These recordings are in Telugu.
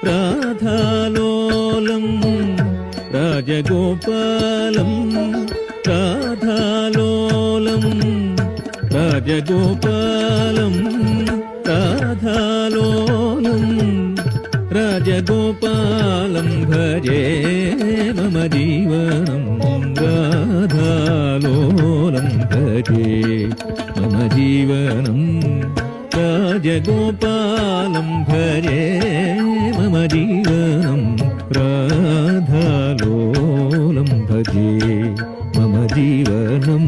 రాధాలోలం రాజగోపాలం రాధాలోలం రాజగోపాలం రాధాలోలం రాజగోపాలం భజే మమ జీవనం రాధాలోలం భజే మమ జీవనం రాజగోపాలం భజే మమ జీవనం రాధాలోలం భజే మమ జీవనం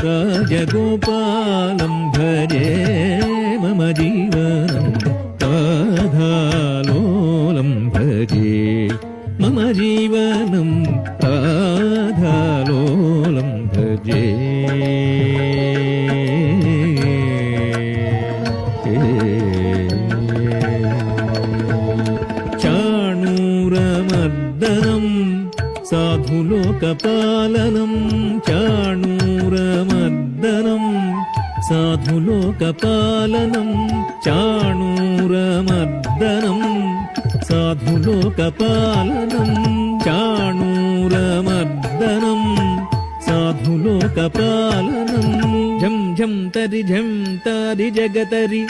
రాజగోపాలం భజే మమ జీవనం రాధాలోలం భజే మమ జీవనం రాధాలోలం భజే చాణూరమర్దనం సాధులోకపాలనం చాణూరమర్దనం సాధులోకపాలనం చాణూరమర్దనం సాధులోకపాలనం చాణూరమర్దనం సాధులోకపాలనం ఝం ఝం తరి జగతరి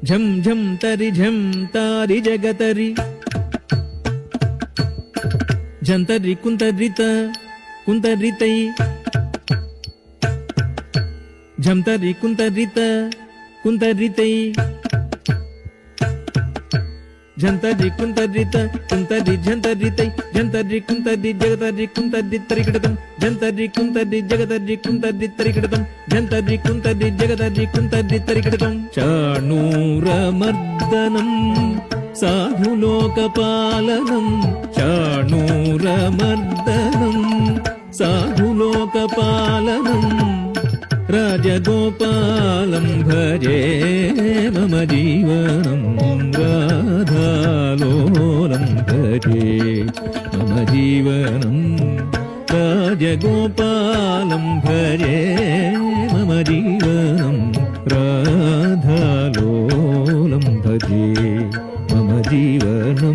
ఝం ఝం తరి జగతరి జంతరి కుంతరితై ఝంతరి కుంతరితై జంతరి కుంతరి ఝంతరితై జంతరి కుంతరి జగతరి కుంతరి తరికిడతం జంతరి కుంతరి జగతరి కుంతరి తరికిడతం జంతరి కుంతరి జగతరి కుంతరి తరికిడతం చాణూరమర్దనం సాధులోకపాలనం చాణూరమర్దనం సాధులోకపాలనం రాజగోపాలం భజే మమ జీవనం రాధాలోలం భజే మమ జీవనం రాజగోపాలం భజే మమ జీవనం రాధాలోలం భజే మమ జీవనం